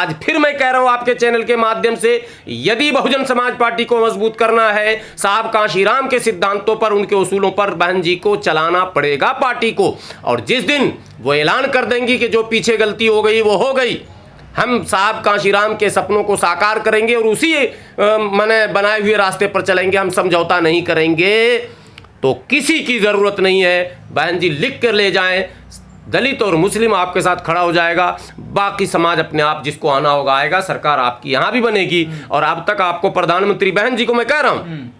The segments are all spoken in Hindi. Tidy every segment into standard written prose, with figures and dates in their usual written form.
आज फिर मैं कह रहा हूं आपके चैनल के माध्यम से, यदि बहुजन समाज पार्टी को मजबूत करना है, साहब कांशीराम के सिद्धांतों पर, उनके उसूलों पर बहन जी को चलाना पड़ेगा पार्टी को। और जिस दिन वो ऐलान कर देंगी कि जो पीछे गलती हो गई वो हो गई, हम साहब कांशीराम के सपनों को साकार करेंगे और उसी मैंने बनाए हुए रास्ते पर चलेंगे, हम समझौता नहीं करेंगे। तो किसी की ज़रूरत नहीं है, बहन जी लिख कर ले जाएं, दलित और मुस्लिम आपके साथ खड़ा हो जाएगा, बाकी समाज अपने आप जिसको आना होगा आएगा, सरकार आपकी यहाँ भी बनेगी। और अब तक आपको प्रधानमंत्री, बहन जी को मैं कह रहा हूँ,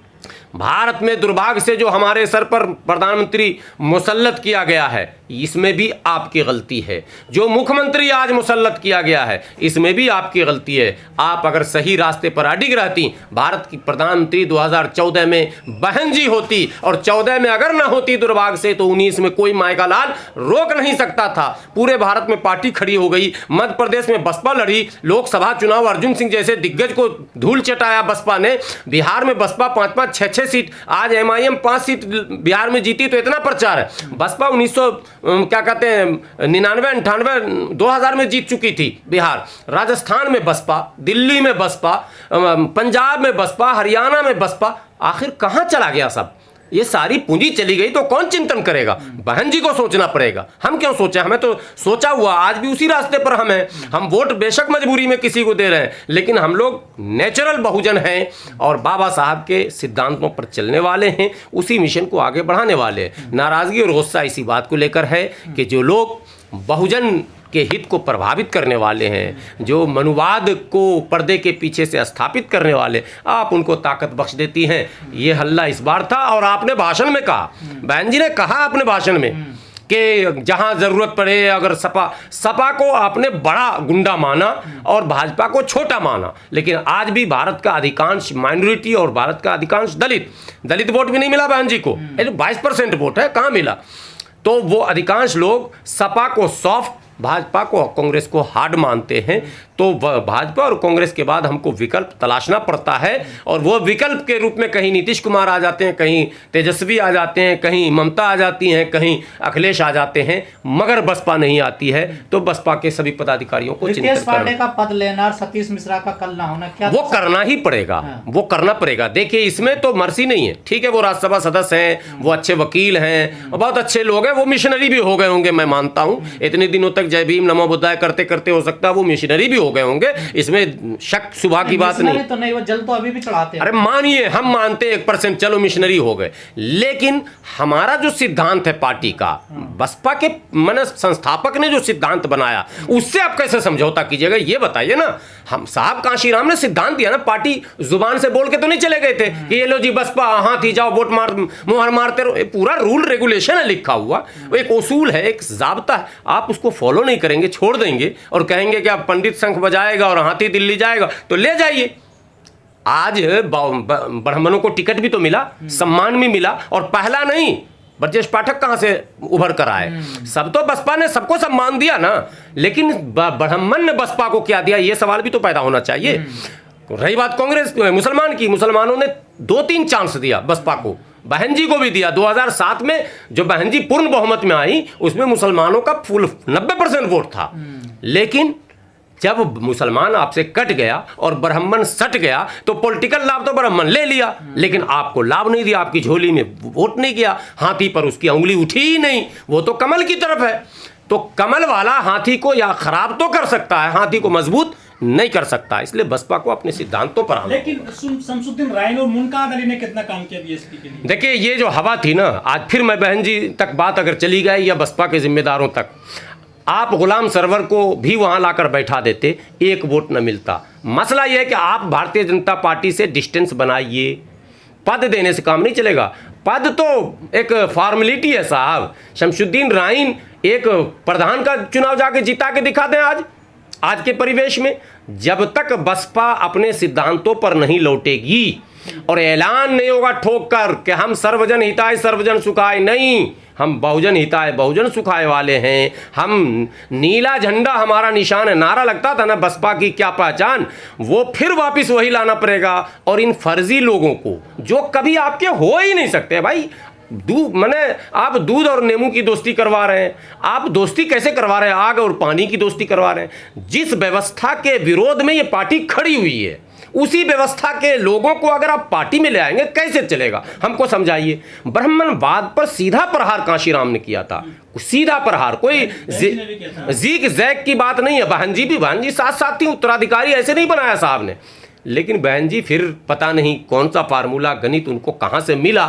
भारत में दुर्भाग्य से जो हमारे सर पर प्रधानमंत्री मुसल्लत किया गया है, इसमें भी आपकी गलती है। जो मुख्यमंत्री आज मुसल्लत किया गया है, इसमें भी आपकी गलती है। आप अगर सही रास्ते पर अडिग रहती, भारत की प्रधानमंत्री 2014 में बहन जी होती, और 14 में अगर ना होती दुर्भाग्य से, तो 19 में कोई मायका लाल रोक नहीं सकता था। पूरे भारत में पार्टी खड़ी हो गई, मध्य प्रदेश में बसपा लड़ी, लोकसभा चुनाव अर्जुन सिंह जैसे दिग्गज को धूल चटाया बसपा ने, बिहार में बसपा 5-5, 6-6 सीट, आज MIM 5 सीट बिहार में जीती, तो इतना प्रचार है। बसपा 99, 2000 में जीत चुकी थी बिहार, राजस्थान में बसपा, दिल्ली में बसपा, पंजाब में बसपा, हरियाणा में बसपा। आखिर कहां चला गया सब? ये सारी पूंजी चली गई तो कौन चिंतन करेगा? बहन जी को सोचना पड़ेगा। हम क्यों सोचे? हमें तो सोचा हुआ, आज भी उसी रास्ते पर हम हैं। हम वोट बेशक मजबूरी में किसी को दे रहे हैं, लेकिन हम लोग नेचुरल बहुजन हैं और बाबा साहब के सिद्धांतों पर चलने वाले हैं, उसी मिशन को आगे बढ़ाने वाले हैं। नाराजगी और गुस्सा इसी बात को लेकर है कि जो लोग बहुजन के हित को प्रभावित करने वाले हैं, जो मनुवाद को पर्दे के पीछे से स्थापित करने वाले, आप उनको ताकत बख्श देती हैं। ये हल्ला इस बार था। और आपने भाषण में कहा, बहन जी ने कहा अपने भाषण में कि जहां जरूरत पड़े, अगर सपा को आपने बड़ा गुंडा माना और भाजपा को छोटा माना, लेकिन आज भी भारत का अधिकांश माइनॉरिटी और भारत का अधिकांश दलित वोट भी नहीं मिला बहन जी को। 22% वोट है, कहाँ मिला? तो वो अधिकांश लोग सपा को सॉफ्ट, भाजपा को, कांग्रेस को हार्ड मानते हैं। तो भाजपा और कांग्रेस के बाद हमको विकल्प तलाशना पड़ता है, और वो विकल्प के रूप में कहीं नीतीश कुमार आ जाते हैं, कहीं तेजस्वी आ जाते हैं, कहीं ममता आ जाती हैं, कहीं अखिलेश आ जाते हैं, मगर बसपा नहीं आती है। तो बसपा के सभी पदाधिकारियों को चिंतन पांडे का पद लेना, सतीश मिश्रा का कल ना होना, क्या वो करना ही पड़ेगा? वो करना पड़ेगा। देखिए, इसमें तो मर्सी नहीं है। ठीक है, वो राज्यसभा सदस्य हैं, वो अच्छे वकील हैं, बहुत अच्छे लोग हैं, वो मिशनरी भी हो गए होंगे, मैं मानता हूं। इतने दिनों तक जय भीम नमो बुद्धाय करते करते हो सकता है वो मिशनरी भी हो गए होंगे, इसमें शक सुबह की बात नहीं। तो नहीं, वो जल तो अभी भी चढ़ाते हैं। अरे मानिए, हम मानते 1%, चलो मिशनरी हो गए, लेकिन हमारा जो सिद्धांत है पार्टी का, बसपा के मन संस्थापक ने जो सिद्धांत बनाया, उससे आप कैसे समझौता कीजिएगा? ये बताइए ना। हम साहब कांशीराम ने सिद्धांत दिया ना, पार्टी जुबान से बोल के तो नहीं चले गए थे कि ये लो जी बसपा, हाथी जाओ वोट मार, मुहर मारते रहो। पूरा रूल रेगुलेशन है लिखा हुआ, एक उसूल है, एक जाब्ता है। आप उसको फॉलो नहीं करेंगे, छोड़ देंगे और कहेंगे कि आप पंडित शंख बजाएगा और हाथी दिल्ली जाएगा, तो ले जाइए। आज ब्राह्मणों को टिकट भी तो मिला, सम्मान भी मिला, और पहला नहीं, ब्रजेश पाठक कहां से उभर कर आए? सब तो बसपा ने सबको सम्मान दिया ना, लेकिन ब्राह्मण ने बसपा को क्या दिया? ये सवाल भी तो पैदा होना चाहिए। रही बात कांग्रेस मुसलमान की, मुसलमानों ने 2-3 चांस दिया बसपा को, बहन जी को भी दिया। 2007 में जो बहन जी पूर्ण बहुमत में आई, उसमें मुसलमानों का फुल 90% वोट था, लेकिन जब मुसलमान आपसे कट गया और ब्राह्मण सट गया, तो पॉलिटिकल लाभ तो ब्राह्मण ले लिया, लेकिन आपको लाभ नहीं दिया, आपकी झोली में वोट नहीं गया, हाथी पर उसकी उंगली उठी ही नहीं। वो तो कमल की तरफ है, तो कमल वाला हाथी को या खराब तो कर सकता है, हाथी को मजबूत नहीं कर सकता। इसलिए बसपा को अपने सिद्धांतों पर आना। लेकिन शमसुद्दीन रायन और मुनकाद अली ने कितना काम किया बीएसपी के लिए? देखिए, ये जो हवा थी ना, आज फिर मैं बहन जी तक बात अगर चली गई या बसपा के जिम्मेदारों तक, आप गुलाम सरवर को भी वहां लाकर बैठा देते, एक वोट न मिलता। मसला यह है कि आप भारतीय जनता पार्टी से डिस्टेंस बनाइए, पद देने से काम नहीं चलेगा। पद तो एक फॉर्मेलिटी है साहब। शमसुद्दीन रायन एक प्रधान का चुनाव जाके जिता के दिखा दें आज के परिवेश में। जब तक बसपा अपने सिद्धांतों पर नहीं लौटेगी और ऐलान नहीं होगा ठोक कर कि हम सर्वजन हिताय सर्वजन सुखाय, नहीं, हम बहुजन हिताय बहुजन सुखाय वाले हैं, हम नीला झंडा हमारा निशान है। नारा लगता था ना बसपा की क्या पहचान, वो फिर वापस वही लाना पड़ेगा। और इन फर्जी लोगों को जो कभी आपके हो ही नहीं सकते भाई, मैंने आप दूध और नींबू की दोस्ती करवा रहे हैं। आप दोस्ती कैसे करवा रहे हैं? आग और पानी की दोस्ती करवा रहे हैं। जिस व्यवस्था के विरोध में ये पार्टी खड़ी हुई है, उसी व्यवस्था के लोगों को अगर आप पार्टी में ले आएंगे कैसे चलेगा? हमको समझाइए। ब्राह्मणवाद पर सीधा प्रहार कांशीराम ने किया था, सीधा प्रहार, कोई जीक जैक की बात नहीं है। बहन जी साथ साथ थी, उत्तराधिकारी ऐसे नहीं बनाया साहब ने। लेकिन बहन जी फिर पता नहीं कौन सा फार्मूला गणित उनको कहाँ से मिला,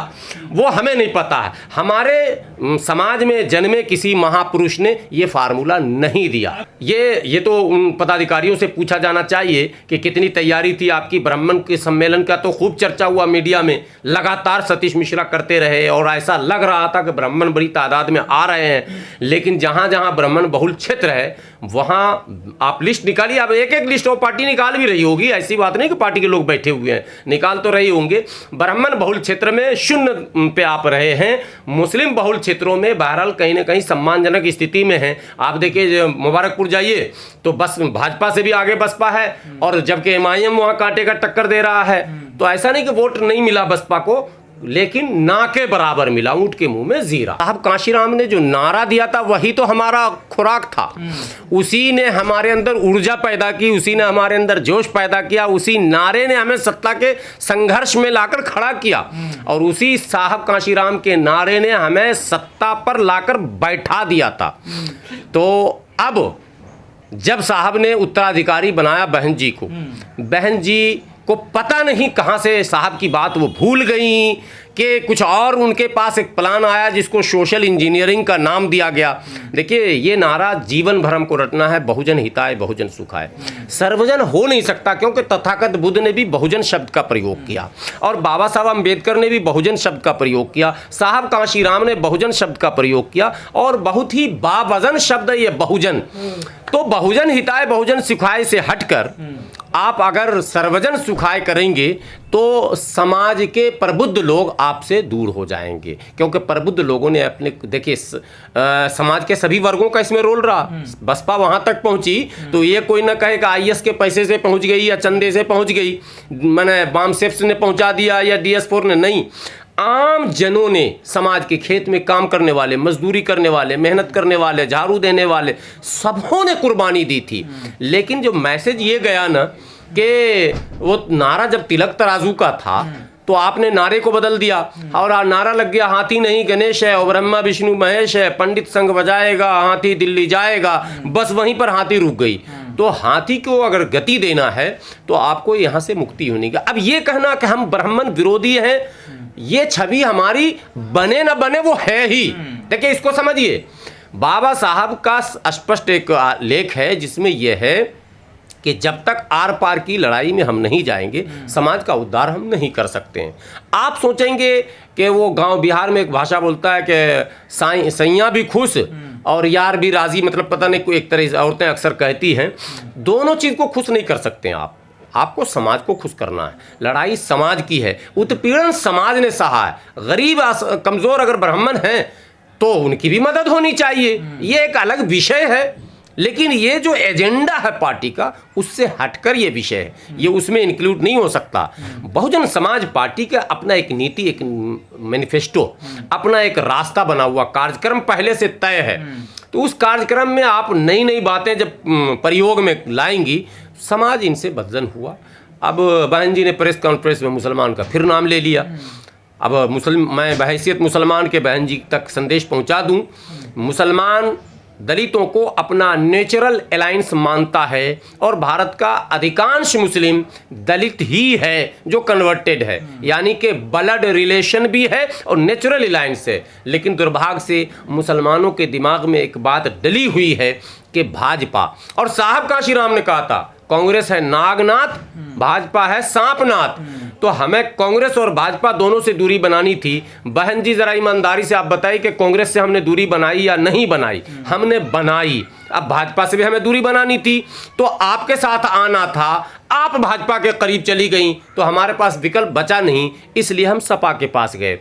वो हमें नहीं पता है। हमारे समाज में जन्मे किसी महापुरुष ने ये फार्मूला नहीं दिया। ये तो उन पदाधिकारियों से पूछा जाना चाहिए कि कितनी तैयारी थी आपकी। ब्राह्मण के सम्मेलन का तो खूब चर्चा हुआ मीडिया में, लगातार सतीश मिश्रा करते रहे और ऐसा लग रहा था कि ब्राह्मण बड़ी तादाद में आ रहे हैं। लेकिन जहाँ जहाँ ब्राह्मण बहुल क्षेत्र है वहाँ आप लिस्ट निकालिए। अब एक एक लिस्ट और पार्टी निकाल भी रही होगी, ऐसी बात नहीं कि पार्टी के लोग बैठे हुए हैं, निकाल तो रही होंगे। ब्राह्मण बहुल क्षेत्र में शून्य पे आप रहे हैं, मुस्लिम बहुल क्षेत्रों में बहरहाल कहीं ना कहीं सम्मानजनक स्थिति में हैं। आप देखिए मुबारकपुर जाइए तो बस भाजपा से भी आगे बसपा है, और जबकि एमआईएम वहाँ कांटे का टक्कर दे रहा है। तो ऐसा नहीं कि वोट नहीं मिला बसपा को, लेकिन ना के बराबर मिला, ऊंट के मुंह में जीरा। साहब कांशीराम ने जो नारा दिया था वही तो हमारा खुराक था। उसी ने हमारे अंदर ऊर्जा पैदा की, उसी ने हमारे अंदर जोश पैदा किया, उसी नारे ने हमें सत्ता के संघर्ष में लाकर खड़ा किया, और उसी साहब कांशीराम के नारे ने हमें सत्ता पर लाकर बैठा दिया था। तो अब जब साहब ने उत्तराधिकारी बनाया बहन जी को, बहन जी को पता नहीं कहाँ से साहब की बात वो भूल गई कि कुछ और उनके पास एक प्लान आया जिसको सोशल इंजीनियरिंग का नाम दिया गया। देखिए ये नारा जीवन भर हमको रटना है, बहुजन हिताय बहुजन सुखाय। सर्वजन हो नहीं सकता, क्योंकि तथागत बुद्ध ने भी बहुजन शब्द का प्रयोग किया और बाबा साहब अम्बेडकर ने भी बहुजन शब्द का प्रयोग किया, साहब कांशीराम ने बहुजन शब्द का प्रयोग किया, और बहुत ही बावजन शब्द है ये बहुजन। तो बहुजन हिताय बहुजन सुखाय से हटकर आप अगर सर्वजन सुखाय करेंगे तो समाज के प्रबुद्ध लोग आपसे दूर हो जाएंगे, क्योंकि प्रबुद्ध लोगों ने अपने, देखिए समाज के सभी वर्गों का इसमें रोल रहा। बसपा वहां तक पहुंची तो ये कोई ना कहे कि आईएएस के पैसे से पहुंच गई या चंदे से पहुंच गई, मैंने बामसेफ्स ने पहुंचा दिया या DS4 ने, नहीं। आम जनों ने, समाज के खेत में काम करने वाले, मजदूरी करने वाले, मेहनत करने वाले, झाड़ू देने वाले, सबों ने कुर्बानी दी थी। लेकिन जो मैसेज ये गया ना कि वो नारा जब तिलक तराजू का था तो आपने नारे को बदल दिया, और नारा लग गया हाथी नहीं गणेश है और ब्रह्मा विष्णु महेश है, पंडित संग बजाएगा हाथी दिल्ली जाएगा। बस वहीं पर हाथी रुक गई। तो हाथी को अगर गति देना है तो आपको यहाँ से मुक्ति होनी है। अब ये कहना कि हम ब्राह्मण विरोधी हैं, ये छवि हमारी बने ना बने वो है ही। देखिए इसको समझिए, बाबा साहब का स्पष्ट एक लेख है जिसमें यह है कि जब तक आर पार की लड़ाई में हम नहीं जाएंगे समाज का उद्धार हम नहीं कर सकते हैं। आप सोचेंगे कि वो गांव बिहार में एक भाषा बोलता है कि सैया भी खुश और यार भी राजी, मतलब पता नहीं, कोई एक तरह से औरतें अक्सर कहती हैं। दोनों चीज़ को खुश नहीं कर सकते हैं आपको समाज को खुश करना है। लड़ाई समाज की है, उत्पीड़न समाज ने सहा है। गरीब कमज़ोर अगर ब्राह्मण हैं तो उनकी भी मदद होनी चाहिए, ये एक अलग विषय है। लेकिन ये जो एजेंडा है पार्टी का, उससे हटकर ये विषय है, ये उसमें इंक्लूड नहीं हो सकता। बहुजन समाज पार्टी का अपना एक नीति, एक मैनिफेस्टो, अपना एक रास्ता बना हुआ, कार्यक्रम पहले से तय है। तो उस कार्यक्रम में आप नई नई बातें जब प्रयोग में लाएंगी, समाज इनसे बदजन हुआ। अब बहन जी ने प्रेस कॉन्फ्रेंस में मुसलमान का फिर नाम ले लिया। अब मैं बहैसियत मुसलमान के बहन जी तक संदेश पहुंचा दूं, मुसलमान दलितों को अपना नेचुरल अलायंस मानता है, और भारत का अधिकांश मुस्लिम दलित ही है जो कन्वर्टेड है, यानी कि ब्लड रिलेशन भी है और नेचुरल अलायंस है। लेकिन दुर्भाग्य से मुसलमानों के दिमाग में एक बात डली हुई है कि भाजपा, और साहब कांशीराम ने कहा था कांग्रेस है नागनाथ, भाजपा है सांपनाथ। तो हमें कांग्रेस और भाजपा दोनों से दूरी बनानी थी। बहन जी जरा ईमानदारी से आप बताइए कि कांग्रेस से हमने दूरी बनाई या नहीं बनाई? हमने बनाई। अब भाजपा से भी हमें दूरी बनानी थी तो आपके साथ आना था, आप भाजपा के करीब चली गई तो हमारे पास विकल्प बचा नहीं, इसलिए हम सपा के पास गए।